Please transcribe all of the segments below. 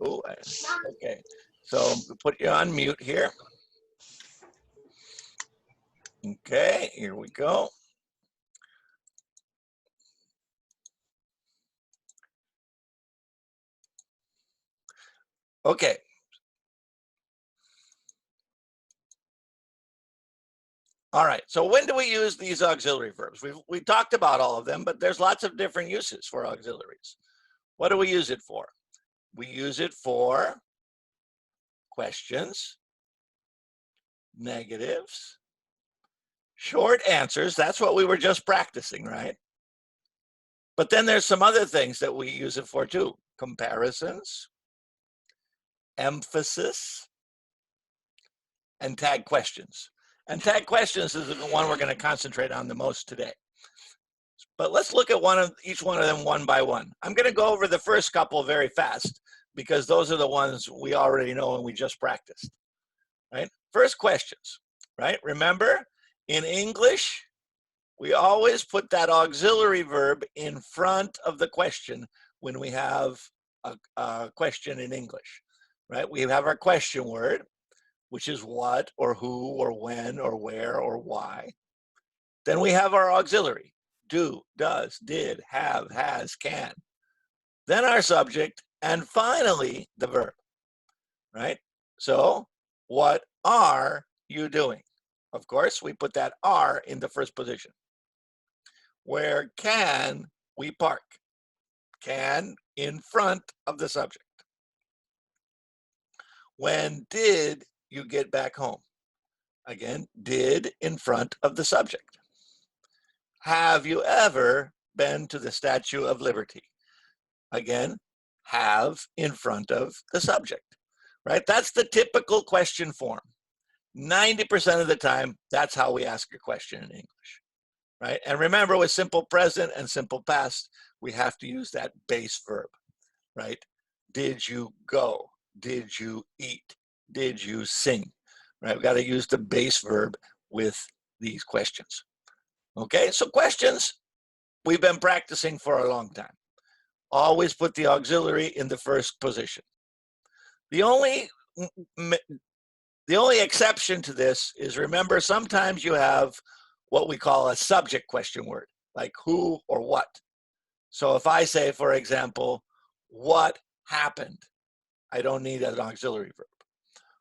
Oh, okay. So put you on mute here. Okay, here we go. Okay. All right. So when do we use these auxiliary verbs? We talked about all of them, but there's lots of different uses for auxiliaries. What do we use it for? We use it for questions, negatives, short answers. That's what we were just practicing, right? But then there's some other things that we use it for too. Comparisons, emphasis, and tag questions. And tag questions is the one we're going to concentrate on the most today. But let's look at each one of them one by one. I'm going to go over the first couple very fast because those are the ones we already know and we just practiced, right? First, questions, right? Remember, in English, we always put that auxiliary verb in front of the question when we have a question in English, right? We have our question word, which is what or who or when or where or why. Then we have our auxiliary, do, does, did, have, has, can. Then our subject, and finally the verb, right? So what are you doing? Of course, we put that are in the first position. Where can we park? Can in front of the subject. When did you get back home? Again, did in front of the subject. Have you ever been to the Statue of Liberty? Again, have in front of the subject, right? That's the typical question form. 90% of the time, that's how we ask a question in English, right? And remember, with simple present and simple past, we have to use that base verb, right? Did you go? Did you eat? Did you sing? Right? We've got to use the base verb with these questions. Okay, so questions we've been practicing for a long time. Always put the auxiliary in the first position. The only exception to this is, remember, sometimes you have what we call a subject question word, like who or what. So if I say, for example, what happened, I don't need an auxiliary verb.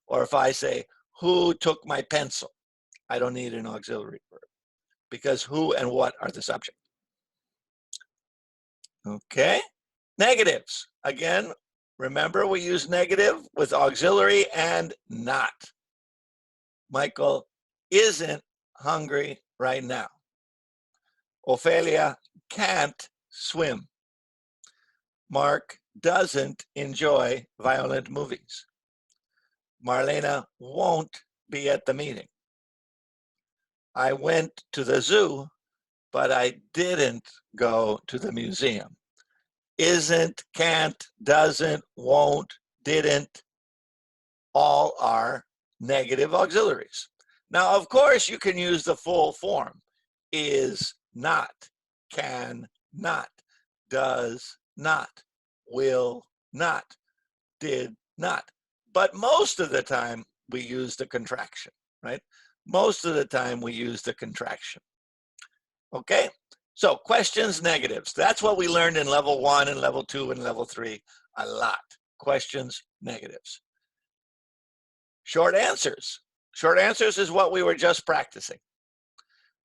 Or if I say, who took my pencil, I don't need an auxiliary verb, because who and what are the subject. Okay, negatives. Again, remember, we use negative with auxiliary and not. Michael isn't hungry right now. Ophelia can't swim. Mark doesn't enjoy violent movies. Marlena won't be at the meeting. I went to the zoo, but I didn't go to the museum. Isn't, can't, doesn't, won't, didn't, all are negative auxiliaries. Now, of course, you can use the full form. Is not, can not, does not, will not, did not. But most of the time, we use the contraction, right? Most of the time, we use the contraction. Okay? So questions, negatives. That's what we learned in level 1 and level 2 and level 3 a lot. Questions, negatives. Short answers. Short answers is what we were just practicing,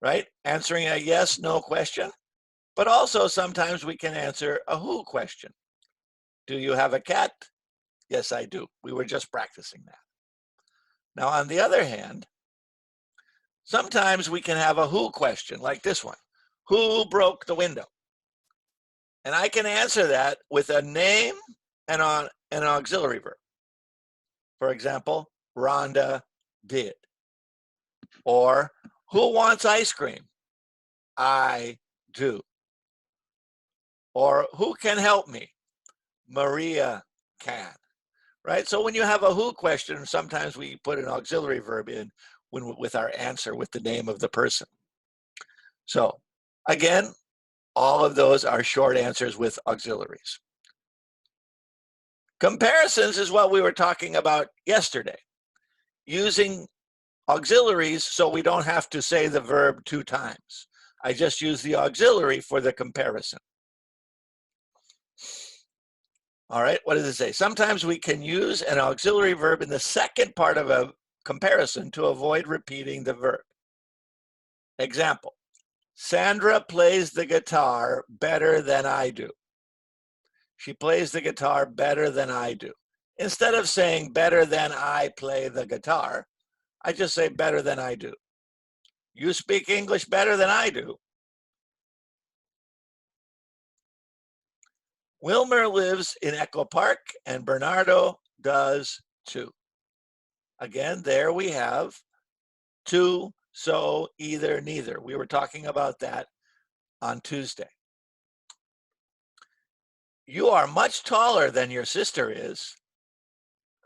right? Answering a yes, no question. But also sometimes we can answer a who question. Do you have a cat? Yes, I do. We were just practicing that. Now, on the other hand, sometimes we can have a who question, like this one. Who broke the window? And I can answer that with a name and an auxiliary verb. For example, Rhonda did. Or, who wants ice cream? I do. Or, who can help me? Maria can. Right? So when you have a who question, sometimes we put an auxiliary verb in with our answer with the name of the person. So again, all of those are short answers with auxiliaries. Comparisons is what we were talking about yesterday, using auxiliaries so we don't have to say the verb 2 times. I just use the auxiliary for the comparison. All right, what does it say? Sometimes we can use an auxiliary verb in the second part of a comparison to avoid repeating the verb. Example, Sandra plays the guitar better than I do. She plays the guitar better than I do. Instead of saying better than I play the guitar, I just say better than I do. You speak English better than I do. Wilmer lives in Echo Park and Bernardo does too. Again, there we have to, so, either, neither. We were talking about that on Tuesday. You are much taller than your sister is.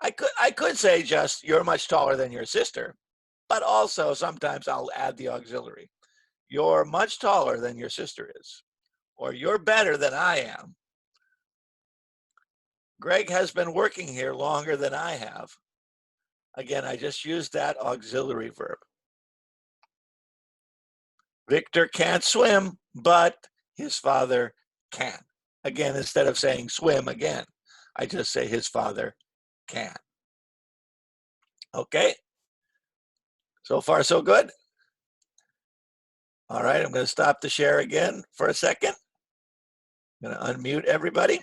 I could say just you're much taller than your sister, but also sometimes I'll add the auxiliary. You're much taller than your sister is, or you're better than I am. Greg has been working here longer than I have. Again, I just used that auxiliary verb. Victor can't swim, but his father can. Again, instead of saying swim again, I just say his father can. Okay? So far, so good? All right, I'm going to stop the share again for a second. I'm going to unmute everybody.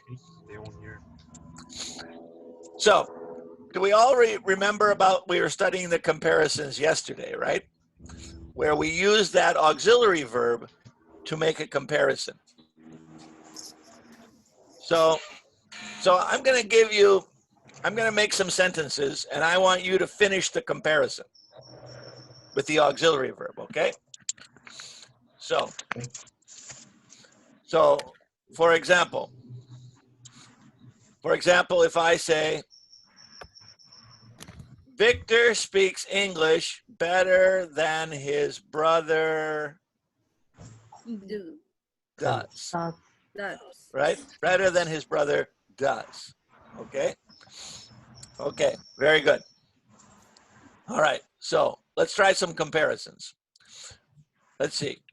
So, do we all remember about, we were studying the comparisons yesterday, right? Where we use that auxiliary verb to make a comparison. So I'm going to give you, I'm going to make some sentences and I want you to finish the comparison with the auxiliary verb, okay? So for example, if I say, Victor speaks English better than his brother does. Right? Better than his brother does. Okay? Okay, very good. All right, so let's try some comparisons. Let's see.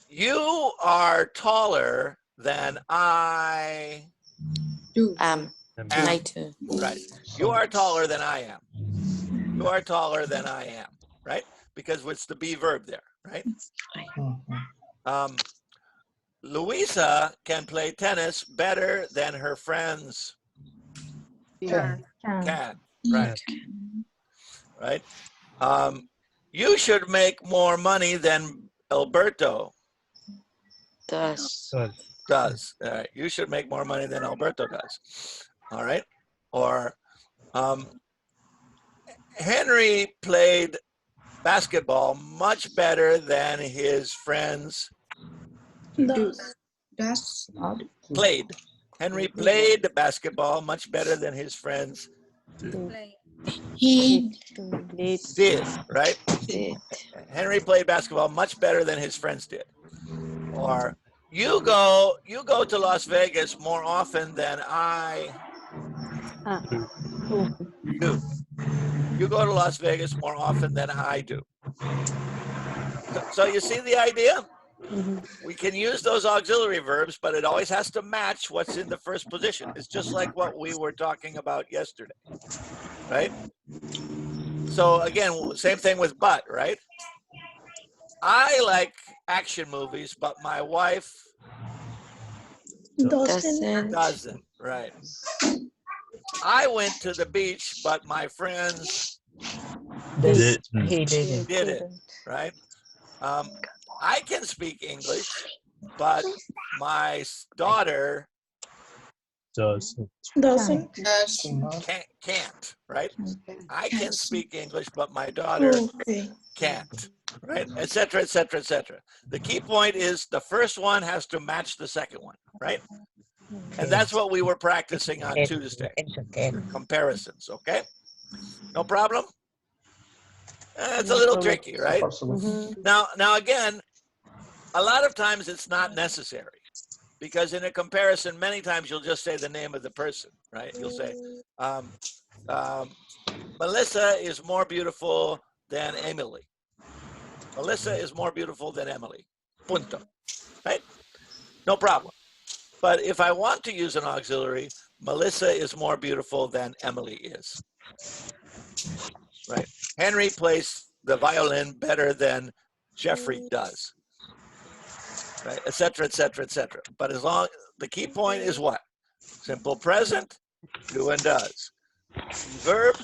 You are taller than I am. I too. Right. You are taller than I am. You are taller than I am. Right? Because it's the be verb there, right? Louisa can play tennis better than her friends can. Right. Right. You should make more money than Alberto Does. does. All right. You should make more money than Alberto does. All right. Or Henry played basketball much better than his friends played. Henry played basketball much better than his friends He did, right? Did. Henry played basketball much better than his friends did. Or you go to Las Vegas more often than I do. You go to Las Vegas more often than I do. So you see the idea? We can use those auxiliary verbs, but it always has to match what's in the first position. It's just like what we were talking about yesterday, right? So again, same thing with but, right? I like action movies, but my wife doesn't, right? I went to the beach, but my friends didn't, right? I can speak English, but my daughter can't, right? I can speak English, but my daughter can't, right? Et cetera, et cetera, et cetera. The key point is the first one has to match the second one, right? And that's what we were practicing on Tuesday. Comparisons, okay? No problem? It's a little tricky, right? Now again, a lot of times it's not necessary because in a comparison, many times you'll just say the name of the person, right? You'll say, Melissa is more beautiful than Emily. Melissa is more beautiful than Emily. Punto. Right? No problem. But if I want to use an auxiliary, Melissa is more beautiful than Emily is. Right? Henry plays the violin better than Jeffrey does. Right? Et cetera, et cetera, et cetera. But as long, the key point is what? Simple present, do and does. Verb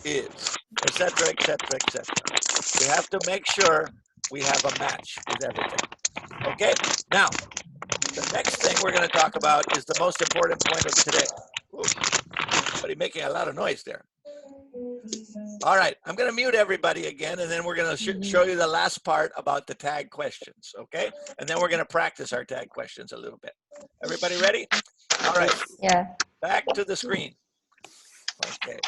is, et cetera, et cetera, et cetera. We have to make sure we have a match with everything. Okay? Now, the next thing we're going to talk about is the most important point of today. Ooh, somebody making a lot of noise there. All right, I'm going to mute everybody again, and then we're going to show you the last part about the tag questions, okay? And then we're going to practice our tag questions a little bit. Everybody ready? All right. Yeah. Back to the screen. Okay.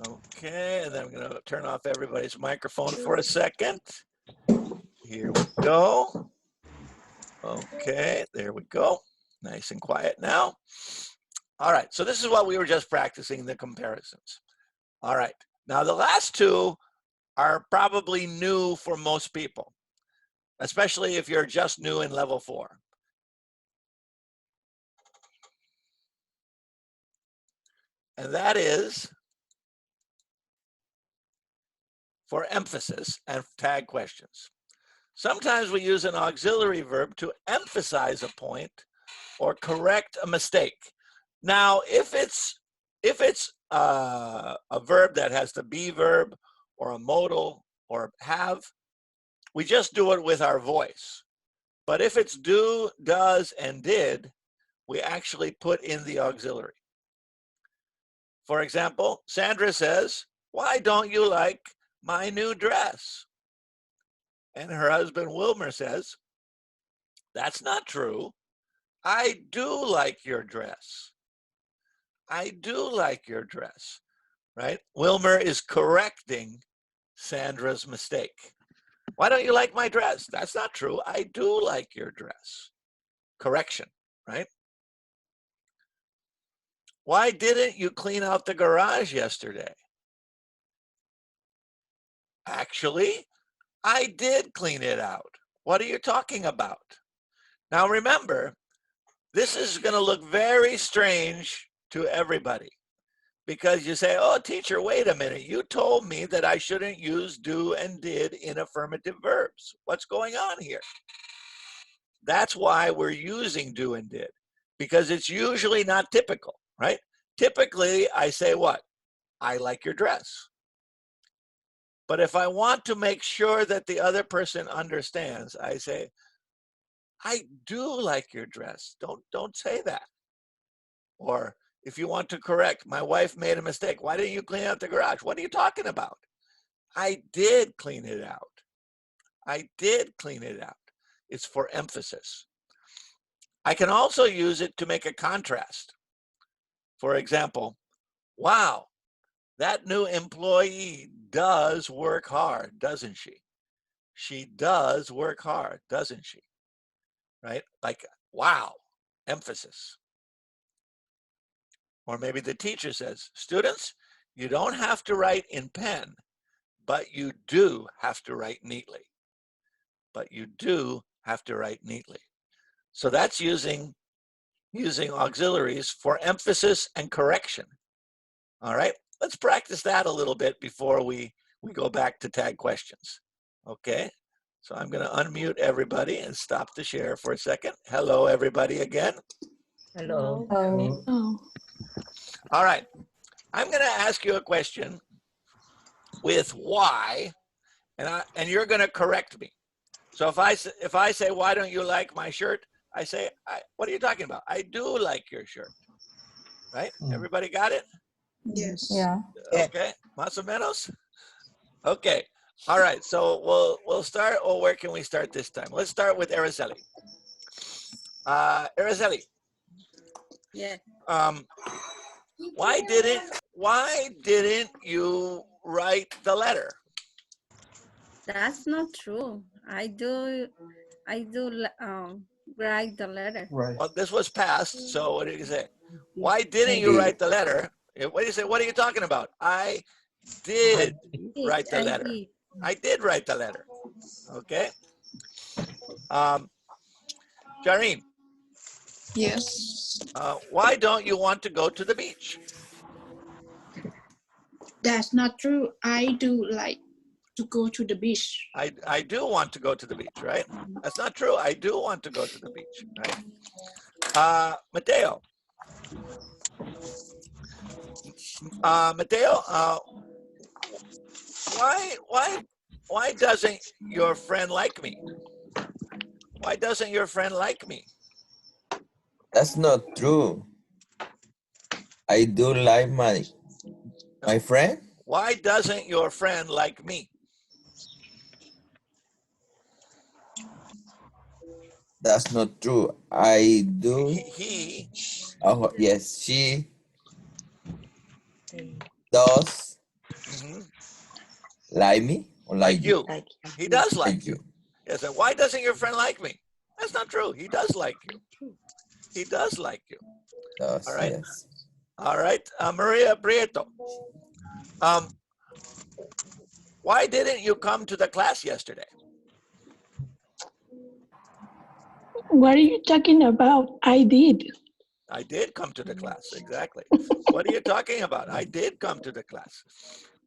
Okay, and then I'm going to turn off everybody's microphone for a second. Here we go. Okay, there we go. Nice and quiet now. All right, so this is what we were just practicing, the comparisons. All right, now the last two are probably new for most people, especially if you're just new in level 4. And that is for emphasis and tag questions. Sometimes we use an auxiliary verb to emphasize a point or correct a mistake. Now, if it's a verb that has the be verb or a modal or have, we just do it with our voice. But if it's do, does, and did, we actually put in the auxiliary. For example, Sandra says, "Why don't you like my new dress?" And her husband Wilmer says, "That's not true. I do like your dress. I do like your dress," right? Wilmer is correcting Sandra's mistake. "Why don't you like my dress?" "That's not true. I do like your dress." Correction, right? "Why didn't you clean out the garage yesterday?" "Actually, I did clean it out. What are you talking about?" Now remember, this is going to look very strange to everybody because you say, "Oh, teacher, wait a minute. You told me that I shouldn't use do and did in affirmative verbs. What's going on here?" That's why we're using do and did, because it's usually not typical, right? Typically, I say what? "I like your dress." But if I want to make sure that the other person understands, I say, "I do like your dress. Don't say that." Or if you want to correct, "My wife made a mistake. Why didn't you clean out the garage?" "What are you talking about?" "I did clean it out. I did clean it out." It's for emphasis. I can also use it to make a contrast. For example, "Wow, that new employee does work hard, doesn't she? She does work hard, doesn't she?" Right? Like, wow, emphasis. Or maybe the teacher says, "Students, you don't have to write in pen, but you do have to write neatly." But you do have to write neatly. So that's using auxiliaries for emphasis and correction. All right, let's practice that a little bit before we go back to tag questions. Okay, so I'm going to unmute everybody and stop the share for a second. Hello, everybody again. Hello. Oh. Oh. All right, I'm going to ask you a question with why, and you're going to correct me. So if I say, "Why don't you like my shirt?" I say, "What are you talking about? I do like your shirt." Right? Everybody got it? Yes. Yeah. Okay, más o menos. Okay. All right. So we'll start. Oh, where can we start this time? Let's start with Araceli. Araceli. Yeah. Why didn't you write the letter? That's not true. I I do write the letter. Right. Well, this was past, so what did you say? Why didn't you write the letter? What do you say? What are you talking about? I did write the I letter. did. I did write the letter. Okay. Jareen, Yes. why don't you want to go to the beach? That's not true. I do like to go to the beach. I do want to go to the beach, right? That's not true. I do want to go to the beach, right? Mateo. Mateo, why doesn't your friend like me? Why doesn't your friend like me? That's not true. I do like my friend. Why doesn't your friend like me? That's not true. I do. He Oh, yes, she does mhm, like me or like you. Like He does like Like you. you. Yes. And why doesn't your friend like me? That's not true. He does like you. He does like you. Does, All right. yes. All right. Maria Prieto. Why didn't you come to the class yesterday? What are you talking about? I did. I did come to the class. Exactly. What are you talking about? I did come to the class.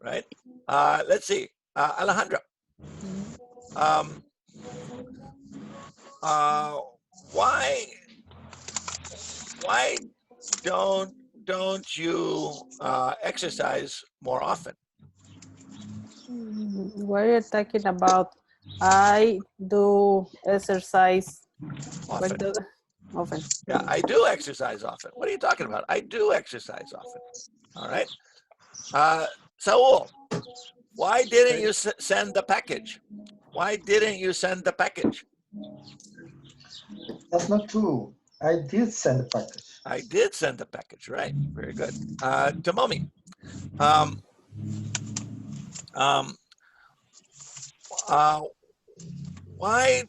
Right. Let's see. Alejandra. Why don't you exercise more often? What are you talking about? I do exercise Often. often. Yeah, I do exercise often. What are you talking about? I do exercise often. All right. Saul, why didn't you send the package? Why didn't you send the package? That's not true. I did send the package. I did send the package, right? Very good. Tomomi, um, um, uh, why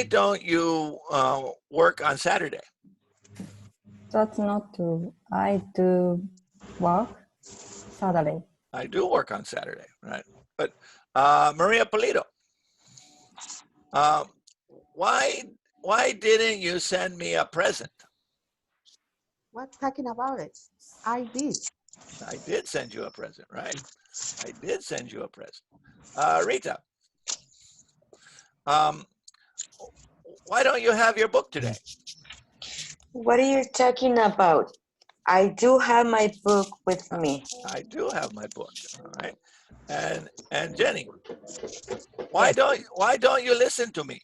don't you work on Saturday? That's not true. I do work Saturday. I do work on Saturday, right? But Maria Polito, why didn't you send me a present? What talking about it? I did. I did send you a present, right? I did send you a present. Rita, why don't you have your book today? what are you talking about? I do have my book with me. I do have my book, all right? And Jenny, why don't you listen to me?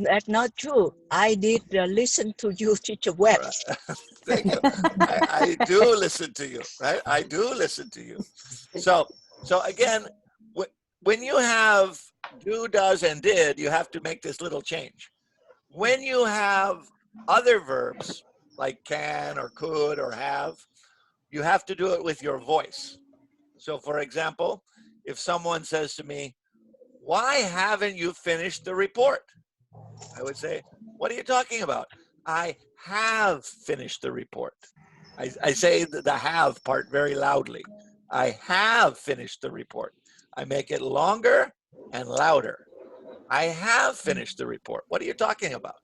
That's not true. I did listen to you, Teacher Webb. Right. Thank you. I do listen to you, right? I do listen to you. So again, when you have do, does, and did, you have to make this little change. When you have other verbs like can or could or have, you have to do it with your voice. So for example, if someone says to me, why haven't you finished the report? I would say, what are you talking about? I have finished the report. I say the have part very loudly. I have finished the report. I make it longer and louder. I have finished the report. What are you talking about?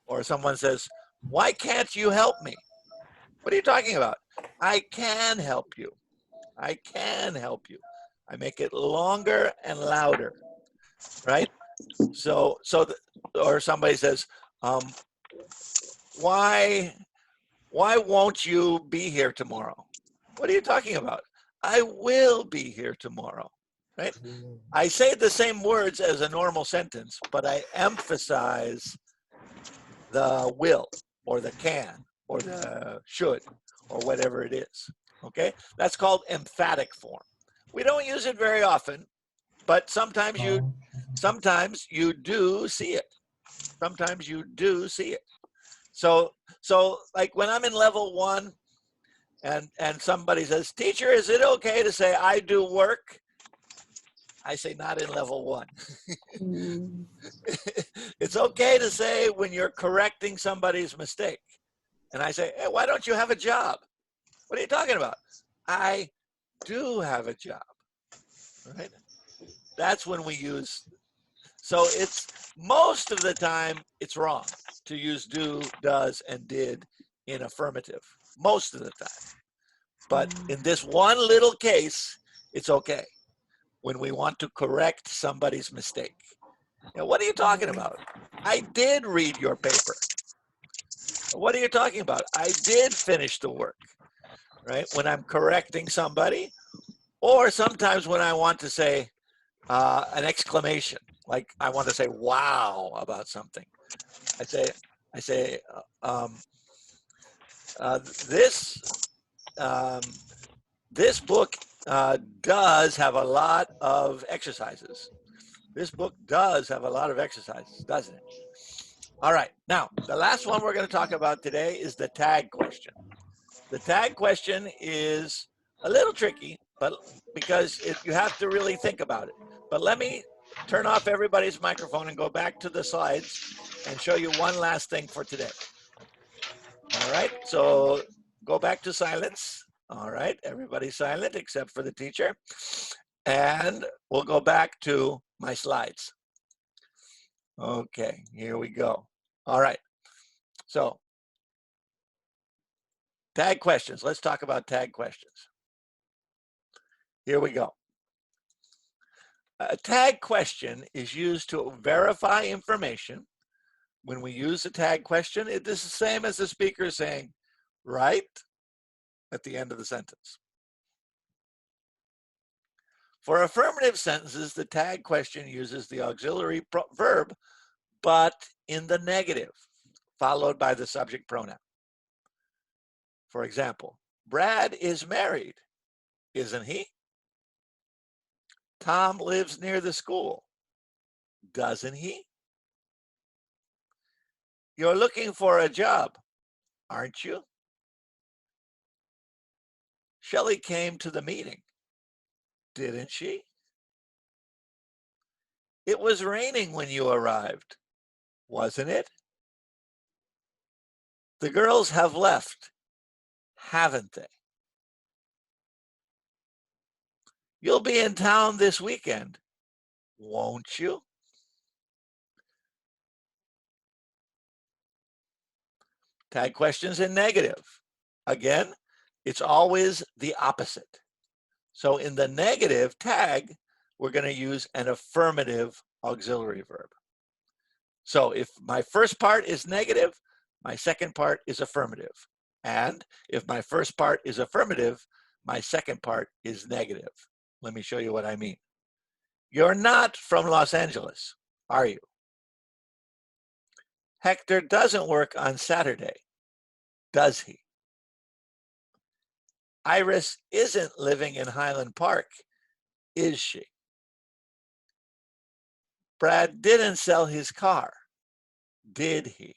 Or someone says, why can't you help me? What are you talking about? I can help you. I can help you. I make it longer and louder, right? Or somebody says, why won't you be here tomorrow? What are you talking about? I will be here tomorrow, right? I say the same words as a normal sentence, but I emphasize the will or the can or the should or whatever it is, okay? That's called emphatic form. We don't use it very often, but sometimes you do see it. Sometimes you do see it. So like when I'm in level 1 and somebody says, teacher, is it okay to say I do work? I say not in level 1. Mm. It's okay to say when you're correcting somebody's mistake. And I say, hey, why don't you have a job? What are you talking about? I do have a job, right? That's when we use, so it's most of the time it's wrong to use do, does, and did in affirmative, most of the time. But in this one little case, it's okay when we want to correct somebody's mistake. Now, what are you talking about? I did read your paper. What are you talking about? I did finish the work, right? When I'm correcting somebody, or sometimes when I want to say an exclamation, like I want to say wow about something. I say this this book does have a lot of exercises. This book does have a lot of exercises, doesn't it? All right, now the last one we're going to talk about today is the tag question. The tag question is a little tricky, but because you have to really think about it. But let me turn off everybody's microphone and go back to the slides and show you one last thing for today. All right, so go back to silence. All right, everybody's silent except for the teacher. And we'll go back to my slides. Okay, here we go. All right, so tag questions. Let's talk about tag questions. Here we go. A tag question is used to verify information. When we use a tag question, it is the same as the speaker saying, right, at the end of the sentence. For affirmative sentences, the tag question uses the auxiliary verb, but in the negative, followed by the subject pronoun. For example, Brad is married, isn't he? Tom lives near the school, doesn't he? You're looking for a job, aren't you? Shelley came to the meeting, didn't she? It was raining when you arrived, wasn't it? The girls have left, haven't they? You'll be in town this weekend, won't you? Tag questions in negative. Again, it's always the opposite. So in the negative tag, we're going to use an affirmative auxiliary verb. So if my first part is negative, my second part is affirmative. And if my first part is affirmative, my second part is negative. Let me show you what I mean. You're not from Los Angeles, are you? Hector doesn't work on Saturday, does he? Iris isn't living in Highland Park, is she? Brad didn't sell his car, did he?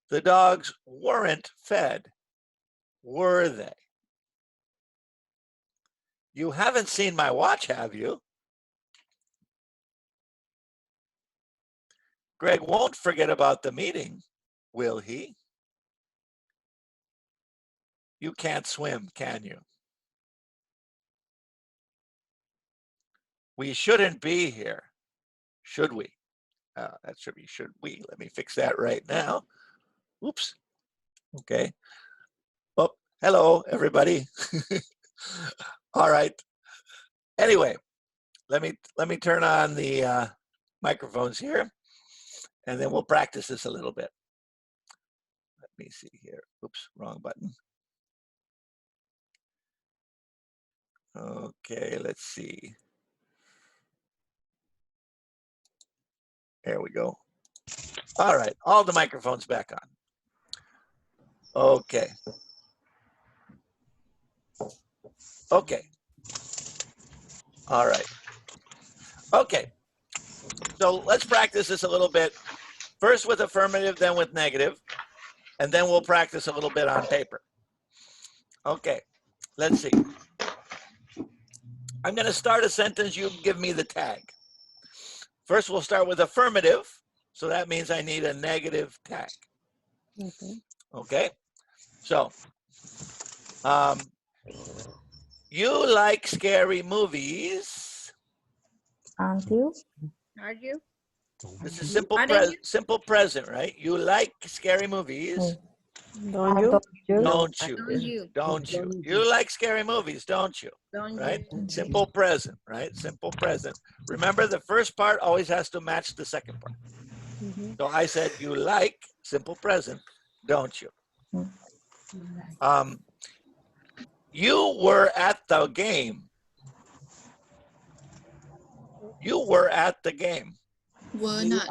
The dogs weren't fed, were they? You haven't seen my watch, have you? Greg won't forget about the meeting, will he? You can't swim, can you? We shouldn't be here, should we? That should be should we. Let me fix that right now. Oops. Okay. Oh, hello, everybody. All right. Anyway, let me turn on the microphones here, and then we'll practice this a little bit. Let me see here. Oops, wrong button. Okay, let's see. There we go. All right, all the microphones back on. Okay. Okay. All right. Okay. So let's practice this a little bit. First with affirmative, then with negative, and then we'll practice a little bit on paper. Okay, let's see. I'm going to start a sentence. You give me the tag. First, we'll start with affirmative. So that means I need a negative tag. Okay. Okay? So, you like scary movies. Aren't you? Are you? This is simple, Aren't you? simple present, right? You like scary movies. Oh. Don't you? Don't you? Don't you? Don't you? You like scary movies, don't you? Don't Right? you? Simple present, right? Simple present. Remember, the first part always has to match the second part. Mhm. So I said, you like, simple present, don't you? You were at the game. You were at the game. Were not.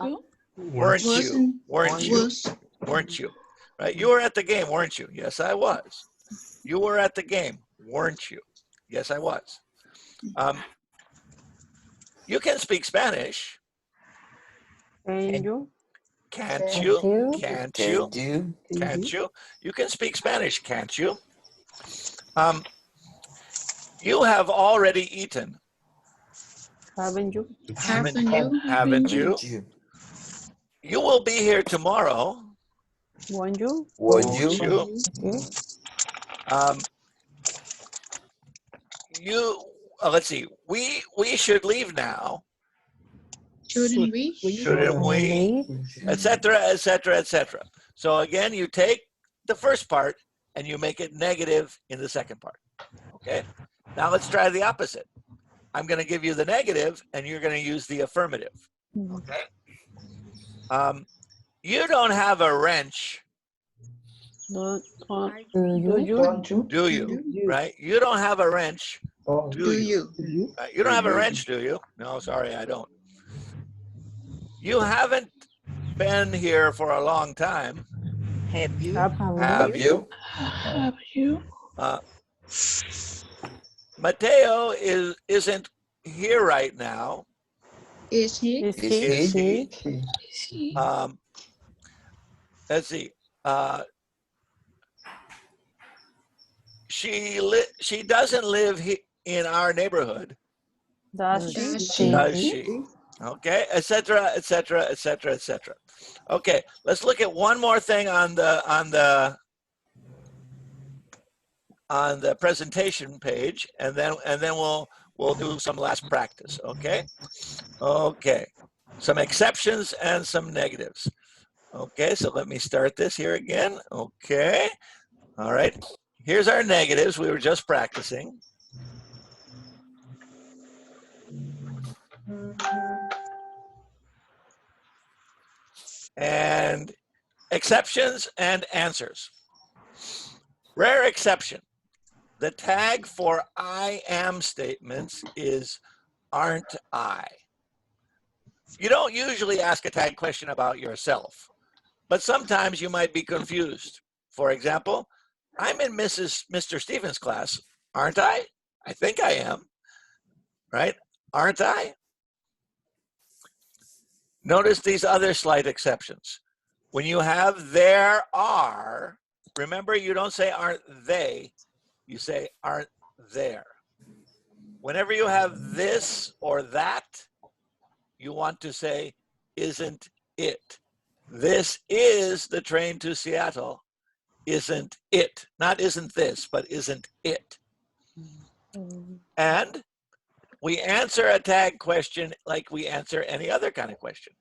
Weren't you? Weren't you? Was. Weren't you? Right? You were at the game, weren't you? Yes, I was. You were at the game, weren't you? Yes, I was. You can speak Spanish. Can you? Can't you? Can't Can you? you? Can't you? You can speak Spanish, can't you? You have already eaten. Haven't you? Haven't you? Haven't you? Haven't you? You will be here tomorrow. Won't you? Won't Won't you? you? Let's see. We should leave now. Shouldn't we? Shouldn't we? Etc. Etc. Etc. So again, you take the first part and you make it negative in the second part. Okay. Now let's try the opposite. I'm going to give you the negative and you're going to use the affirmative. Okay. You don't have a wrench. Do you? Don't you? Do you? Right? You don't have a wrench. Oh, Do you? you? You don't have a wrench, do you? No, sorry, I don't. You haven't been here for a long time. Have you? Have you? Have you? Mateo isn't here right now. Is he? Is Is he? he? Let's see. She doesn't live in our neighborhood. Does she? Does she? Okay, etc. etc. etc. etc. Okay, let's look at one more thing on the presentation page, and then we'll do some last practice. Okay. Okay. Some exceptions and some negatives. Okay, so let me start this here again. Okay. All right. Here's our negatives. We were just practicing. And exceptions and answers. Rare exception. The tag for I am statements is aren't I. You don't usually ask a tag question about yourself, but sometimes you might be confused. For example, I'm in Mr. Stevens' class, aren't I? I think I am, right? Aren't I? Notice these other slight exceptions. When you have there are, remember you don't say aren't they, you say aren't there. Whenever you have this or that, you want to say isn't it. This is the train to Seattle. Isn't it? Not isn't this, but isn't it? And we answer a tag question like we answer any other kind of question.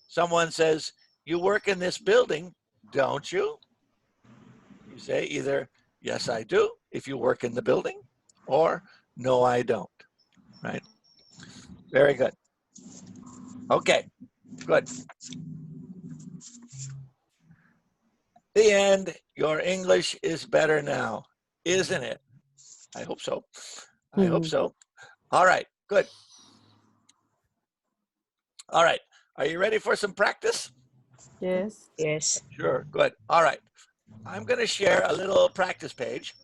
Someone says, you work in this building, don't you? You say either, yes, I do, if you work in the building, or no, I don't, right? Very good. Okay, good. The end, your English is better now, isn't it? I hope so. I hope so. All right, good. All right, are you ready for some practice? Yes. Yes. Sure, good. All right, I'm going to share a little practice page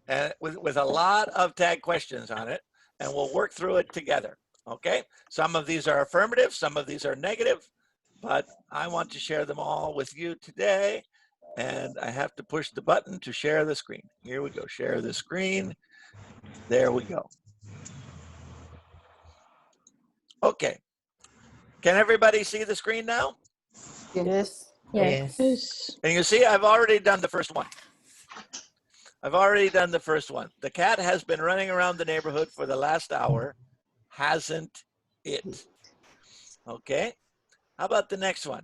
and with a lot of tag questions on it, and we'll work through it together, okay? Some of these are affirmative, some of these are negative, but I want to share them all with you today, and I have to push the button to share the screen. Here we go, share the screen. There we go. Okay. Can everybody see the screen now? Yes. Yes. Yes. And you see, I've already done the first one. I've already done the first one. The cat has been running around the neighborhood for the last hour, hasn't it? Okay. How about the next one?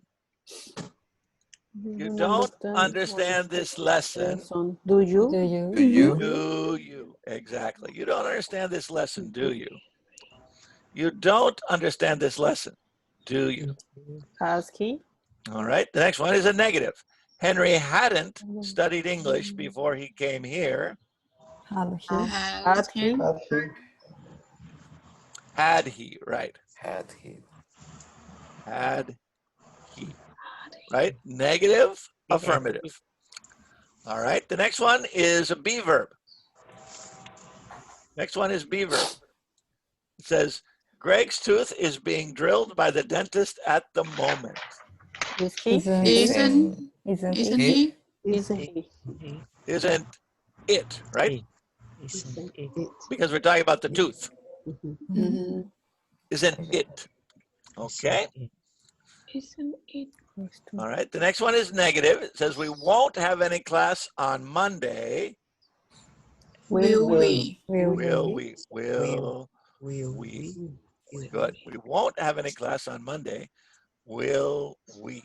You don't understand this lesson. Do you? Do you? Do you? Do you? Exactly. You don't understand this lesson, do you? You don't understand this lesson, do you? Has he? All right. The next one is a negative. Henry hadn't studied English before he came here. Had he? Had he? Had he? Had he, right? Had he? Had he, right? Negative, affirmative. All right. The next one is a be verb. Next one is be verb. It says, Greg's tooth is being drilled by the dentist at the moment. Is he? Isn't Isn't Isn't isn't it? he? Isn't he? Isn't it, right? Isn't it? Because we're talking about the tooth. Mm-hmm. Isn't it? Okay. Isn't it? All right. The next one is negative. It says we won't have any class on Monday. Will we? Will we? Will we? Good. We won't have any class on Monday. Will we?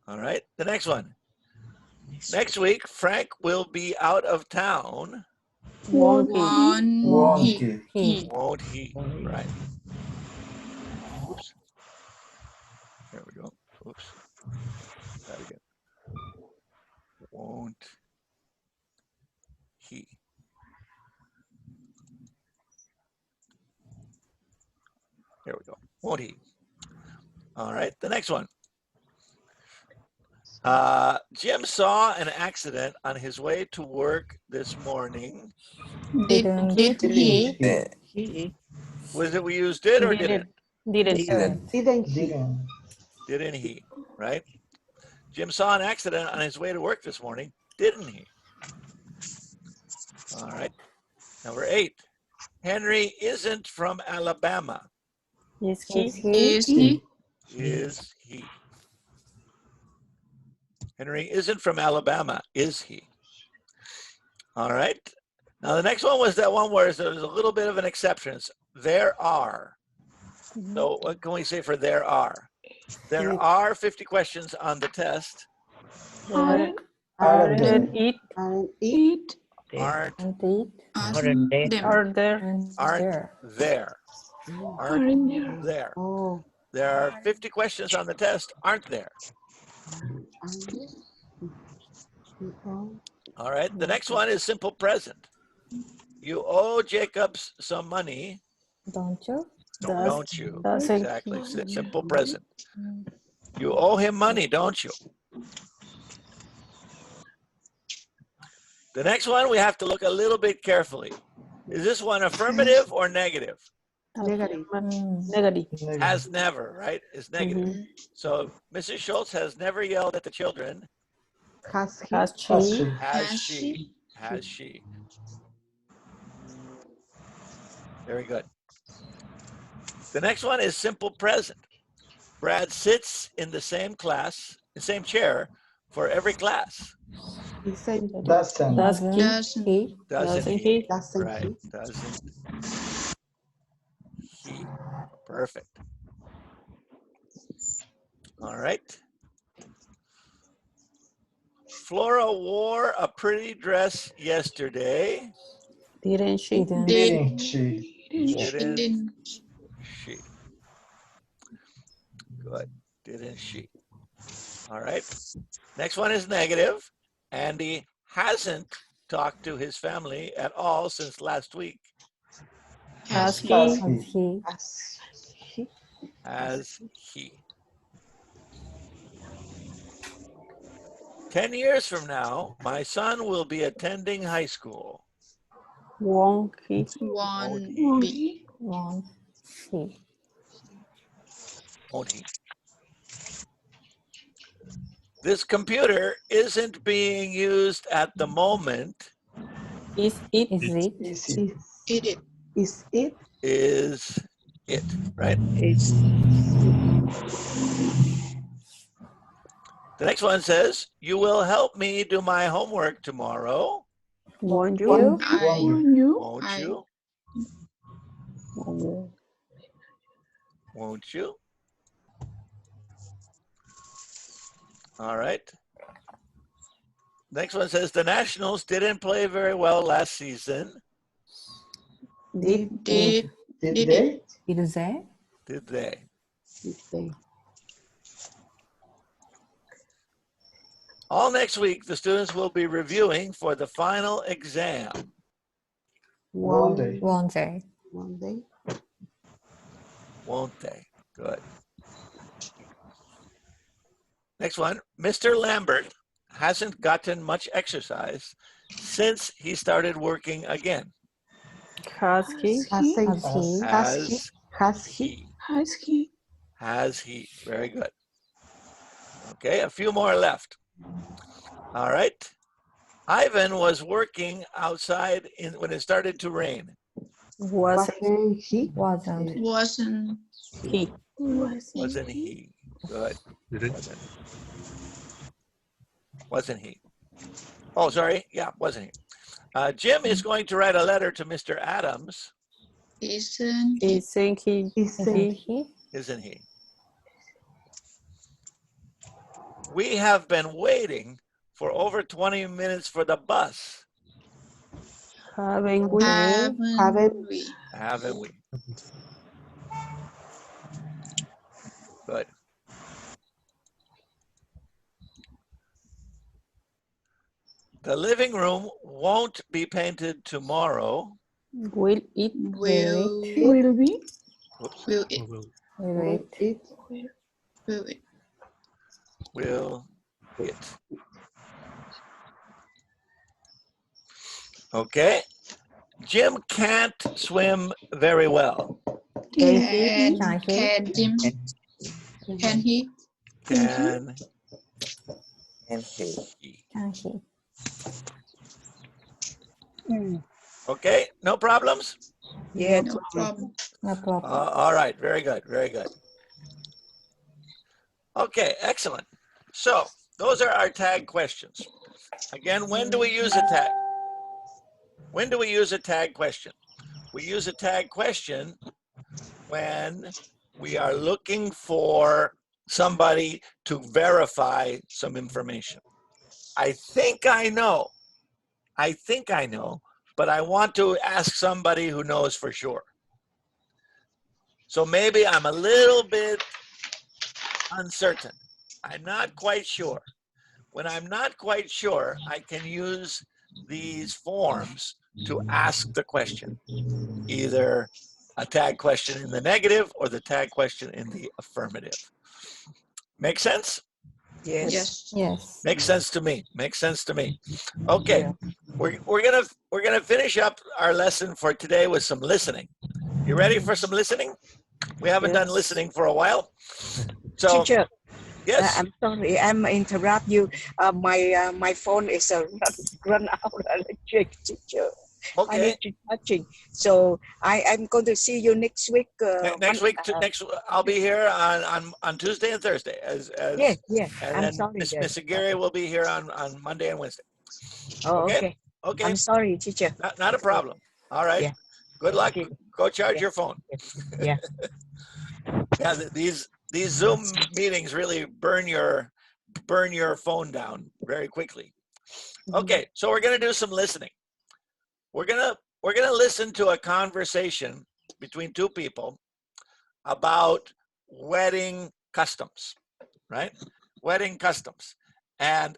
All right. The next one. Next week, Frank will be out of town. Won't he? Won't He. he? Won't he? Right. Oops. There we go. Oops. That again. Won't he? There we go. Won't he? All right. The next one. Jim saw an accident on his way to work this morning. Did he? He? Was it we used did or didn't? Didn't. Didn't. Didn't he? Didn't. Didn't he? Right? Jim saw an accident on his way to work this morning, didn't he? All right. Number 8. Henry isn't from Alabama. Is he? Is he? Is he? Henry isn't from Alabama, is he? All right. Now the next one was that one where there's a little bit of an exception. It's there are. So what can we say for there are? There are 50 questions on the test. Aren't Aren't it? Aren't it? Aren't Aren't they? Them. Are there? aren't there. Aren't there. Oh, There are 50 questions on the test, aren't there? aren't it? Oh, All right. The next one is simple present. You owe Jacobs some money, Don't you? don't you? Doesn't Exactly. he? Simple present. You owe him money, don't you? The next one we have to look a little bit carefully. Is this one affirmative or negative? negative. Negative. Has never, right? Is negative. So Mrs. Schultz has never yelled at the children. Has he? Has Has she? she? Has Has she? she? Has she? Very good. The next one is simple present. Brad sits in the same class, the same chair for every class. He said, Doesn't. Doesn't Doesn't he? Doesn't he? he? doesn't Right. he? Doesn't he? Perfect. All right. Flora wore a pretty dress yesterday. Didn't she? Didn't Didn't she? Didn't she? Good. Didn't she? All right. Next one is negative. Andy hasn't talked to his family at all since last week. Has he? Has Has he? he? Has he? Has he? 10 years from now, my son will be attending high school. Won't he? Won't Won't be. Won't he? Won't he? This computer isn't being used at the moment. Is it? Is it? Is it? Is It. is it? is it, right? It's The next one says, you will help me do my homework tomorrow, Won't you? Won't I, you? won't I, you? Oh, Won't you? All right. Next one says, the Nationals didn't play very well last season, did did, Did did they? Is there? did they? All next week, the students will be reviewing for the final exam. Won't they? Won't they? One day. Won't they? Good. Next one, Mr. Lambert hasn't gotten much exercise since he started working again. has he? Has he? Has he? Has he? He. Has he? Has he? Very good. Okay, a few more left. All right. Ivan was working outside when it started to rain. Wasn't He? Wasn't. wasn't he? Wasn't he? Good. Wasn't. Wasn't he? Oh, sorry. Yeah, wasn't he? Jim is going to write a letter to Mr. Adams, isn't he? Isn't he? Isn't He? isn't he? We have been waiting for over 20 minutes for the bus, Haven't we? Haven't we? haven't we? Good. The living room won't be painted tomorrow. Will it? Will, Will be? Whoops. will it? Will it? Will it? Will it? Okay. Jim can't swim very well. Can, Can he? can Jim? Can he? Can And he. he? Can he? Okay, no problems? yeah. No problem. No problem. All right, very good, very good. Okay, excellent. So those are our tag questions. Again, when do we use a tag? When do we use a tag question? We use a tag question when we are looking for somebody to verify some information. I think I know, but I want to ask somebody who knows for sure. So maybe I'm a little bit uncertain. I'm not quite sure. When I'm not quite sure, I can use these forms to ask the question, either a tag question in the negative or the tag question in the affirmative. Make sense? Yes. Yes. Yes. Makes sense to me. Makes sense to me. Okay, we're gonna finish up our lesson for today with some listening. You ready for some listening? We haven't done Yes. listening for a while. So Teacher, yes, I'm sorry, I'm interrupt you. My phone is run out electric, teacher. I okay. need to charging. So I'm going to see you next week. Next week, I'll be here on Tuesday and Thursday. Yeah, yeah. And I'm then sorry. Miss Aguirre will be here on Monday and Wednesday. Oh, Okay? okay. Okay, I'm sorry, teacher. not a problem. All right. Yeah. Good luck. Okay. Go charge Yeah. your phone. Yeah. Yeah, these Zoom meetings really burn your phone down very quickly. Okay, so we're gonna do some listening. We're gonna listen to a conversation between two people about wedding customs, right? Wedding customs. And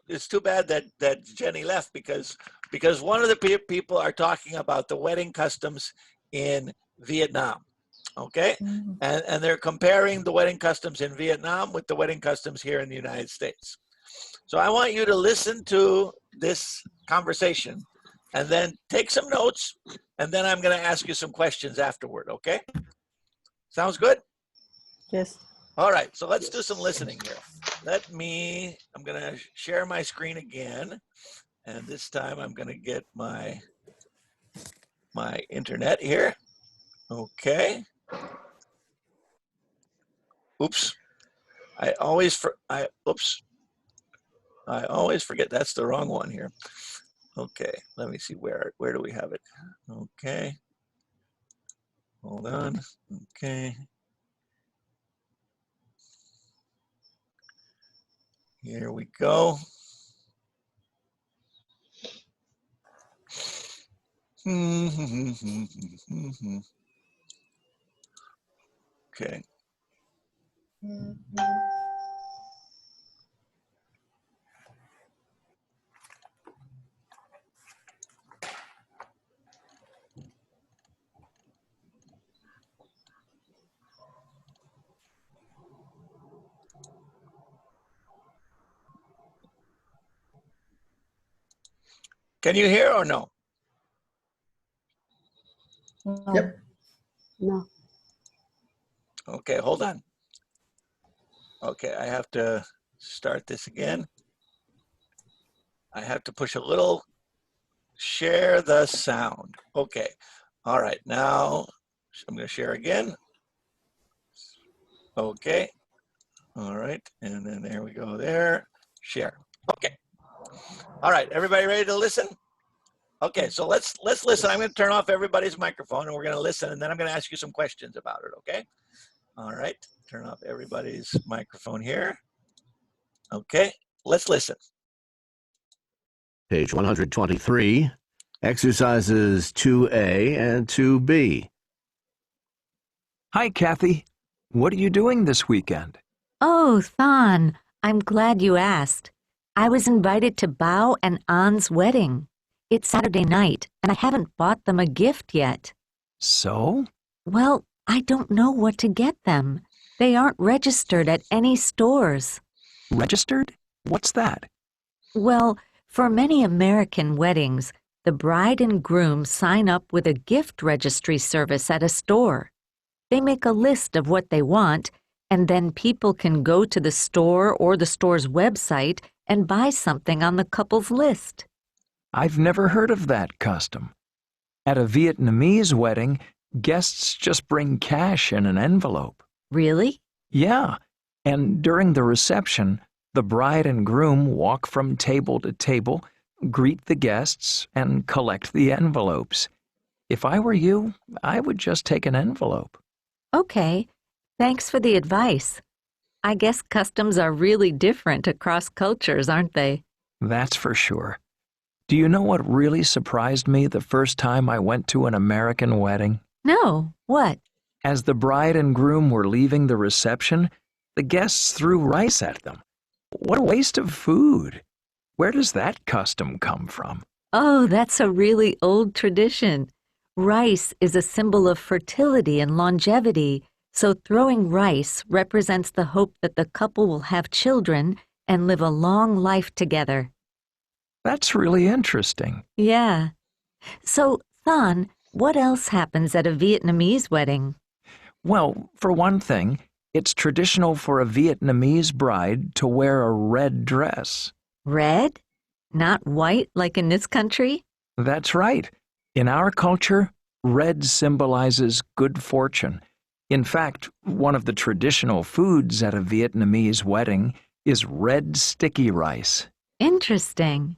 it's too bad that Jenny left because one of the people are talking about the wedding customs in Vietnam. Okay, and they're comparing the wedding customs in Vietnam with the wedding customs here in the United States. So I want you to listen to this conversation and then take some notes, and then I'm going to ask you some questions afterward, okay? Sounds good? Yes. All right, so let's do some listening here. I'm going to share my screen again, and this time I'm going to get my internet here. Okay. Oops. I always forget that's the wrong one here. Okay, let me see where do we have it? Okay. Hold on. Okay. Here we go. Okay. Can you hear or no? No. Yep. No. Okay, hold on. Okay, I have to start this again. I have to push a little, share the sound. Okay, all right, now I'm gonna share again. Okay, all right, and then there we go there, share. Okay, all right, everybody ready to listen? Okay, so let's listen. I'm gonna turn off everybody's microphone and we're gonna listen and then I'm gonna ask you some questions about it, okay? All right, turn off everybody's microphone here. Okay, let's listen. Page 123, exercises 2A and 2B. Hi, Kathy. What are you doing this weekend? Oh, Thon, I'm glad you asked. I was invited to Bao and An's wedding. It's Saturday night, and I haven't bought them a gift yet. So? Well, I don't know what to get them. They aren't registered at any stores. Registered? What's that? Well, for many American weddings, the bride and groom sign up with a gift registry service at a store. They make a list of what they want, and then people can go to the store or the store's website and buy something on the couple's list. I've never heard of that custom. At a Vietnamese wedding, guests just bring cash in an envelope. Really? Yeah, and during the reception, the bride and groom walk from table to table, greet the guests, and collect the envelopes. If I were you, I would just take an envelope. Okay, thanks for the advice. I guess customs are really different across cultures, aren't they? That's for sure. Do you know what really surprised me the first time I went to an American wedding? No, what? As the bride and groom were leaving the reception, the guests threw rice at them. What a waste of food. Where does that custom come from? Oh, that's a really old tradition. Rice is a symbol of fertility and longevity, so throwing rice represents the hope that the couple will have children and live a long life together. That's really interesting. Yeah. So, Thon, what else happens at a Vietnamese wedding? Well, for one thing, it's traditional for a Vietnamese bride to wear a red dress. Red? Not white like in this country? That's right. In our culture, red symbolizes good fortune. In fact, one of the traditional foods at a Vietnamese wedding is red sticky rice. Interesting.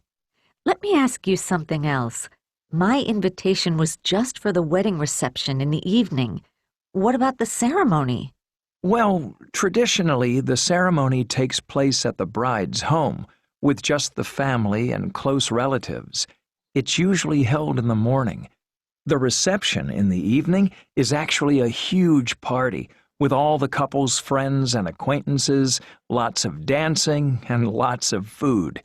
Let me ask you something else. My invitation was just for the wedding reception in the evening. What about the ceremony? Well, traditionally, the ceremony takes place at the bride's home, with just the family and close relatives. It's usually held in the morning. The reception in the evening is actually a huge party, with all the couple's friends and acquaintances, lots of dancing, and lots of food.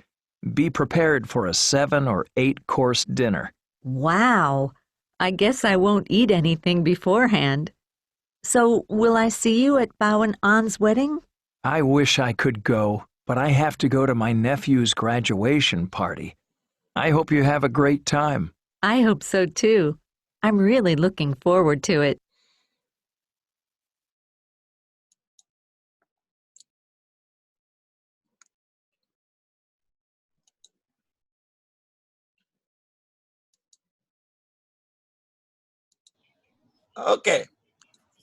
Be prepared for a 7 or 8 course dinner. Wow. I guess I won't eat anything beforehand. So, will I see you at Bao and An's wedding? I wish I could go, but I have to go to my nephew's graduation party. I hope you have a great time. I hope so too. I'm really looking forward to it. Okay.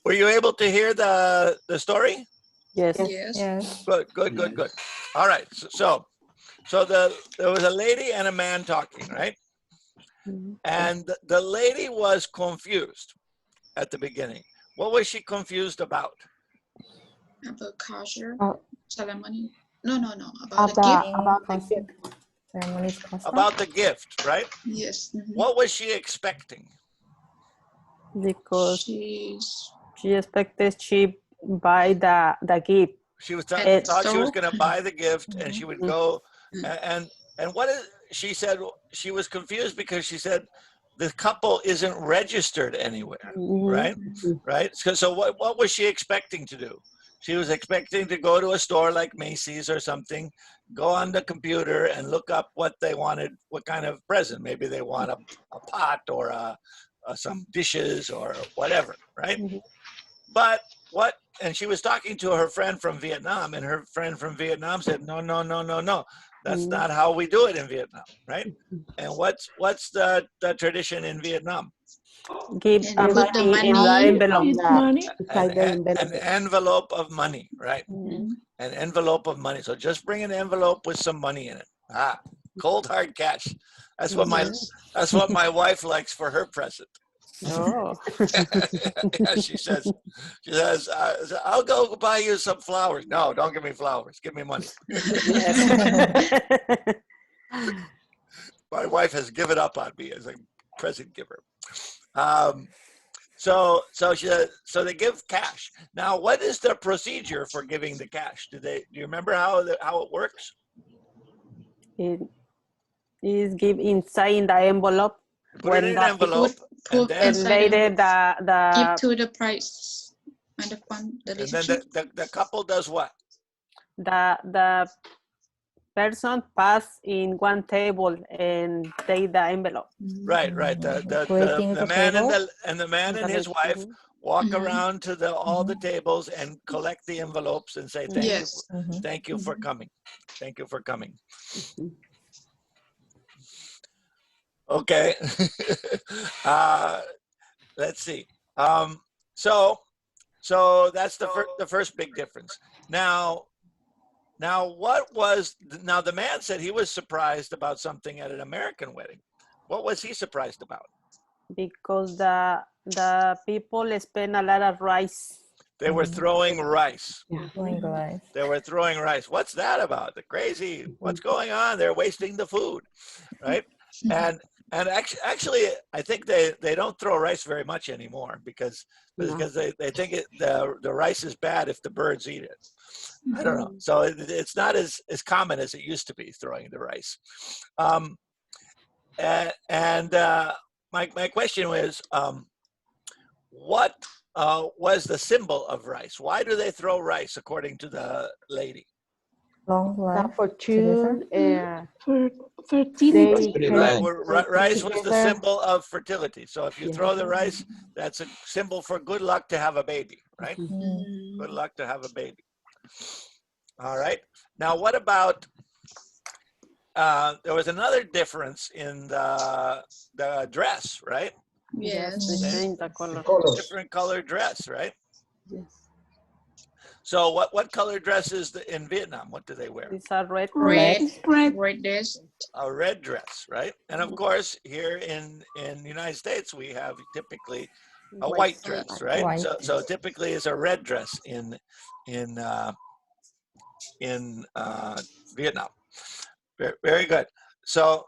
Were you able to hear the story? Yes. Yes. Yes. Good. All right. So there was a lady and a man talking, right? And the lady was confused at the beginning. What was she confused about? About culture, Oh. ceremony. No. About the gift. About the gift. Ceremonies custom. About the gift, right? Yes. What was she expecting? Because She's she expected she buy the gift. She was At thought she was store? going to buy the gift, and she would go and what is she said she was confused because she said the couple isn't registered anywhere, right? Right. So what was she expecting to do? She was expecting to go to a store like Macy's or something, go on the computer and look up what they wanted, what kind of present. Maybe they want a pot or some dishes or whatever, right? But what, and she was talking to her friend from Vietnam, and her friend from Vietnam said, no. That's not how we do it in Vietnam, right? And what's the tradition in Vietnam? Give And put the money in the money envelope. It's money. An envelope of money, right? An envelope of money. So just bring an envelope with some money in it. Cold hard cash. That's what my wife likes for her present. Oh. Yeah, she says, I'll go buy you some flowers. No, don't give me flowers. Give me money. My wife has given up on me as a present giver. So they give cash. Now, what is the procedure for giving the cash? Do you remember how it works? It is give inside the envelope. Put it in an envelope, put and then later the give to the price and the fund, the and then the couple does what? The person pass in one table and take the envelope. Right. The man and the man and his wife walk around to all the tables and collect the envelopes and say thank you for coming. Thank you for coming. Okay. Let's see. So that's the first big difference. Now the man said he was surprised about something at an American wedding. What was he surprised about? Because the people spend a lot of rice. They were throwing rice. Rice. They were throwing rice. What's that about? The crazy. What's going on? They're wasting the food, right? And actually, I think they don't throw rice very much anymore because they think the rice is bad if the birds eat it. I don't know. So it's not as common as it used to be, throwing the rice. My question was, what was the symbol of rice? Why do they throw rice, according to the lady? Long life. Fortune. Fertility. Rice was the symbol of fertility. So if you throw the rice, that's a symbol for good luck to have a baby, right? Good luck to have a baby. All right. Now, what about, there was another difference in the dress, right? Yes. The color. Different color dress, right? Yes. So what color dress is in Vietnam? What do they wear? It's a red. Red dress. A red dress, right? And of course, here in the United States, we have typically a white dress, right? White. So typically it's a red dress in Vietnam. Very, very good. So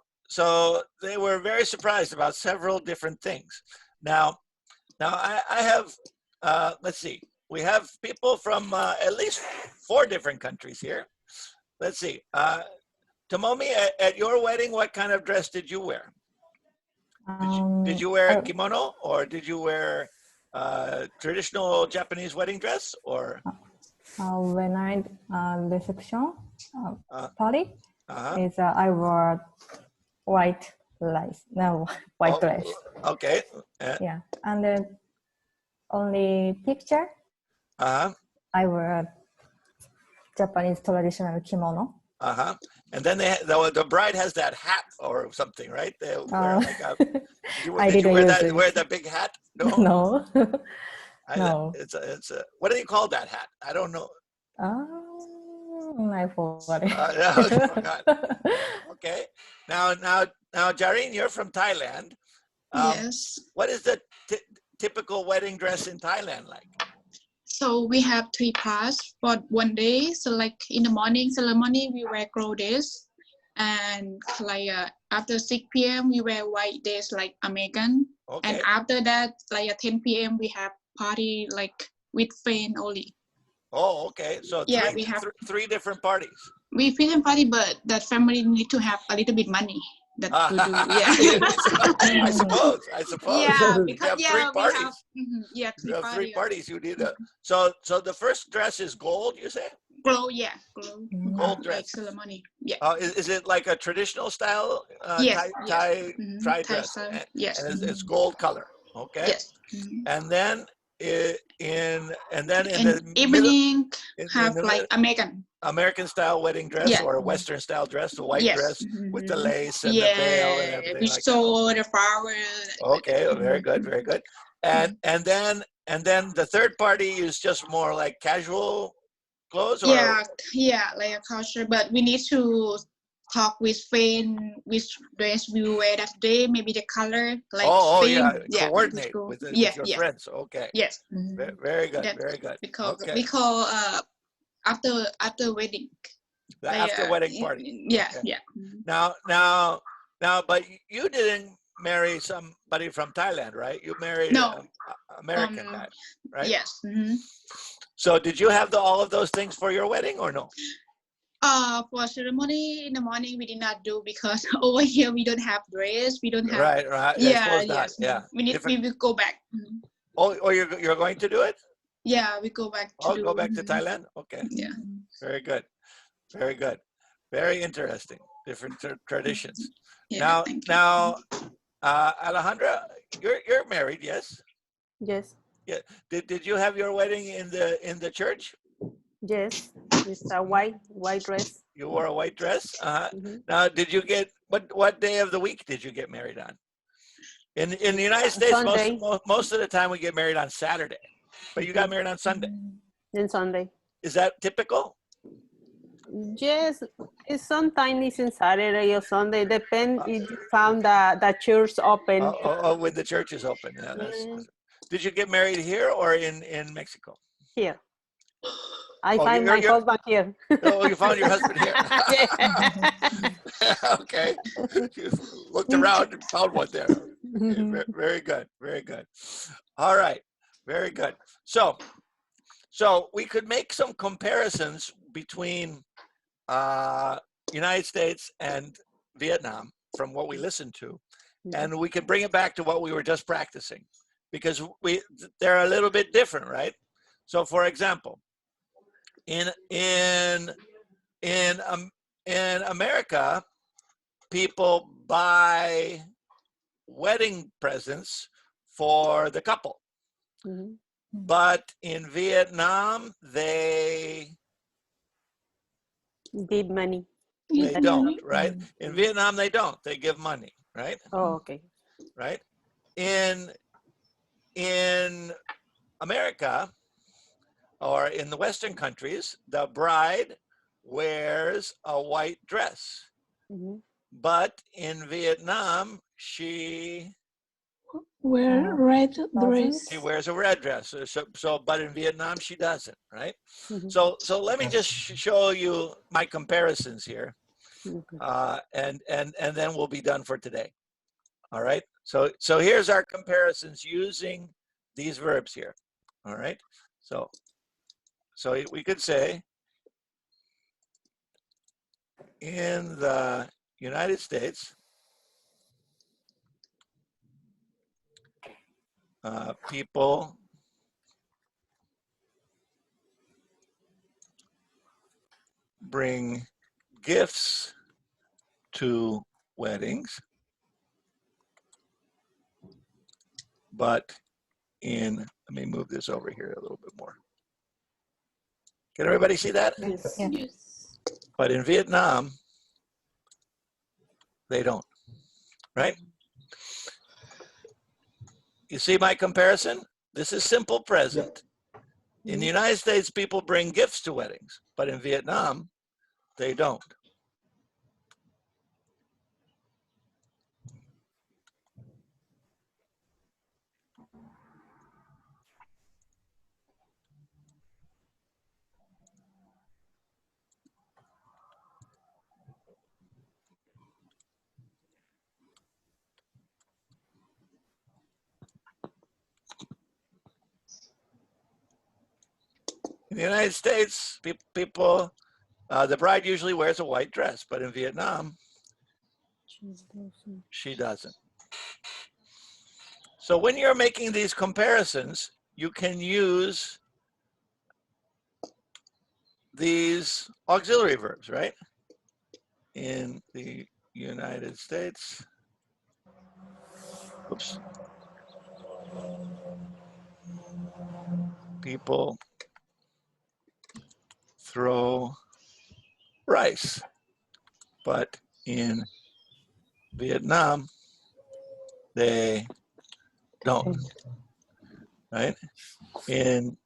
they were very surprised about several different things. Now I have, let's see, we have people from at least 4 different countries here. Let's see. Tomomi, at your wedding, what kind of dress did you wear? Did you wear a kimono, or did you wear traditional Japanese wedding dress, or? When I reception party, is I wore white dress. No, white dress. Okay. Yeah, and then only picture. I wear Japanese traditional kimono. Uh-huh. And then the bride has that hat or something, right? They wear like a. I Did you didn't wear use that? it. Wear that big hat? No. No. No. It's a. What do you call that hat? I don't know. I forgot it. I forgot. Okay. Now, Jareen, you're from Thailand. Yes. What is the typical wedding dress in Thailand like? So we have 3 parts for one day. So like in the morning ceremony, we wear gold dress, and like after 6 p.m. we wear white dress like American. Okay. And after that, like at 10 p.m. we have party like with friend only. Oh, okay. So Yeah, we have 3 different parties. We freedom party, but that family need to have a little bit money. That to do, yeah. I suppose. Yeah, You because have yeah, 3 we parties. have yeah, You have 3 party. parties. You need a. So the first dress is gold. You say? Glow, yeah, glow. Gold dress. Like ceremony, yeah. Is it like a traditional style Yes, Thai Thai dress? style, And, yes. and it's gold color. Okay. Yes. And then in And the evening middle, have like American style wedding dress, yeah. or a Western style dress, the white Yes. dress with the lace and the veil and everything we like saw the flower. Okay, very good, very good. And then the third party is just more like casual clothes, or Yeah, like a culture, but we need to talk with friend which dress we will wear that day, maybe the color, like coordinate with your friends. Okay. Yes. Very good, very good. We call after wedding. The after wedding party. Yeah, Okay. yeah. Now, but you didn't marry somebody from Thailand, right? You married an American guy, right? Yes. So did you have all of those things for your wedding or no? For ceremony in the morning we did not do because over here we don't have dress. We don't have. Right. Yeah, yes. Yeah. We will go back. Oh, you're going to do it? Yeah, we go back to go back to Thailand? Okay. Yeah. Very good. Very good. Very interesting. Different traditions. Yeah, now, Alejandra, you're married, yes? Yes. Yeah. Did you have your wedding in the church? Yes. It's a white dress. You wore a white dress? Now, did you get what day of the week did you get married on? In the United States, most of the time we get married on Saturday, but you got married on Sunday. On Sunday. Is that typical? Yes, it's sometimes it's in Saturday or Sunday. Depends if you found the church open. When the church is open. Yeah, Did you get married here or in Mexico? Here. I find my husband here. Oh, you found your husband here. Okay. You looked around and found one there. Okay, very good. Very good. All right. Very good. So we could make some comparisons between United States and Vietnam from what we listened to, and we can bring it back to what we were just practicing, because they're a little bit different, right? So, for example, in America, people buy wedding presents for the couple, but in Vietnam they give money. They don't, right? In Vietnam they don't. They give money, right? Oh, okay. Right? In America, or in the Western countries, the bride wears a white dress. But in Vietnam, she wears red dress. She wears a red dress. But in Vietnam, she doesn't, right? So let me just show you my comparisons here, and then we'll be done for today. All right. So here's our comparisons using these verbs here. All right. So we could say, in the United States, people bring gifts to weddings, but let me move this over here a little bit more. Can everybody see that? Yes. Yes. But in Vietnam, they don't, right? You see my comparison? This is simple present. In the United States, people bring gifts to weddings, but in Vietnam, they don't. In the United States, people, the bride usually wears a white dress, but in Vietnam, she doesn't. So when you're making these comparisons, you can use these auxiliary verbs, right? In the United States, oops, people throw rice, but in Vietnam, they don't, right? In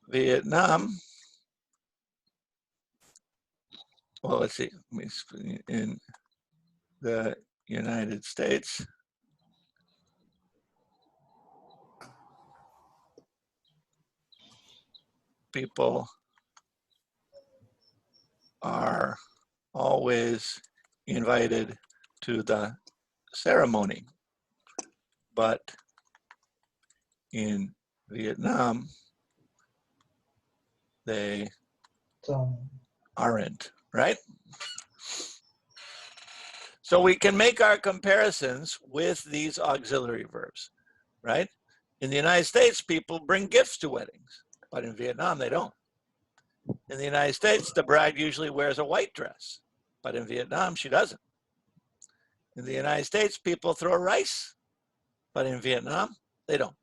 Vietnam, well, let's see, in the United States, people are always invited to the ceremony, but in Vietnam, they aren't, right? So we can make our comparisons with these auxiliary verbs, right? In the United States, people bring gifts to weddings, but in Vietnam, they don't. In the United States, the bride usually wears a white dress, but in Vietnam, she doesn't. In the United States, people throw rice, but in Vietnam, they don't.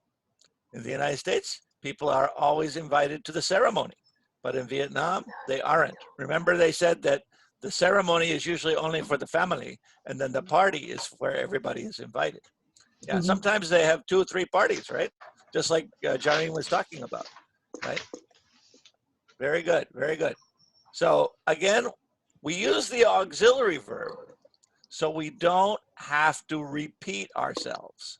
In the United States, people are always invited to the ceremony, but in Vietnam, they aren't. Remember, they said that the ceremony is usually only for the family, and then the party is where everybody is invited. Yeah, sometimes they have 2 or 3 parties, right? Just like Jareen was talking about, right? Very good, very good. So again, we use the auxiliary verb so we don't have to repeat ourselves.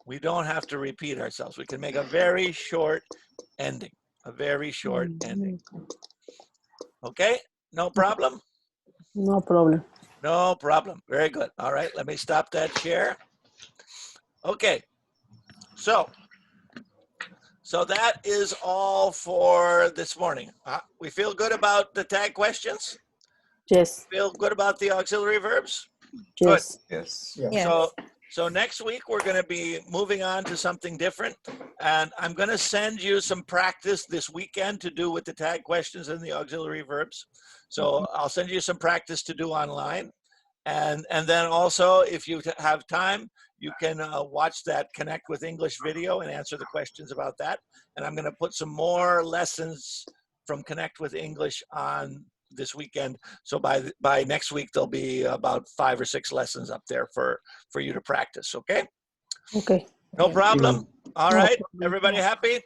We don't have to repeat ourselves. We can make a very short ending, a very short ending. Okay, no problem? No problem. No problem, very good. All right, let me stop that share. Okay, so that is all for this morning. We feel good about the tag questions? Yes. Feel good about the auxiliary verbs? Yes. Good. Yes. So next week, we're going to be moving on to something different. And I'm going to send you some practice this weekend to do with the tag questions and the auxiliary verbs. So I'll send you some practice to do online. And then also, if you have time, you can watch that Connect with English video and answer the questions about that. And I'm going to put some more lessons from Connect with English on this weekend. So by next week, there'll be about 5 or 6 lessons up there for you to practice, okay? Okay. No problem? All right, everybody happy?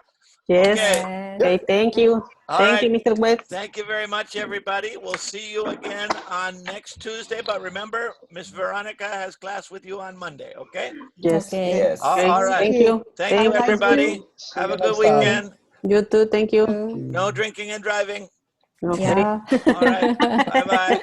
Yes. Okay. Okay, thank you. All Thank right. you, Mr. West. Thank you very much, everybody. We'll see you again on next Tuesday. But remember, Miss Veronica has class with you on Monday, okay? Yes. Okay. Yes. All right. Thank you. Thank you, everybody. See Have you a good next time. weekend. You too. Thank you. No drinking and driving. Okay. Yeah. All right. Bye-bye.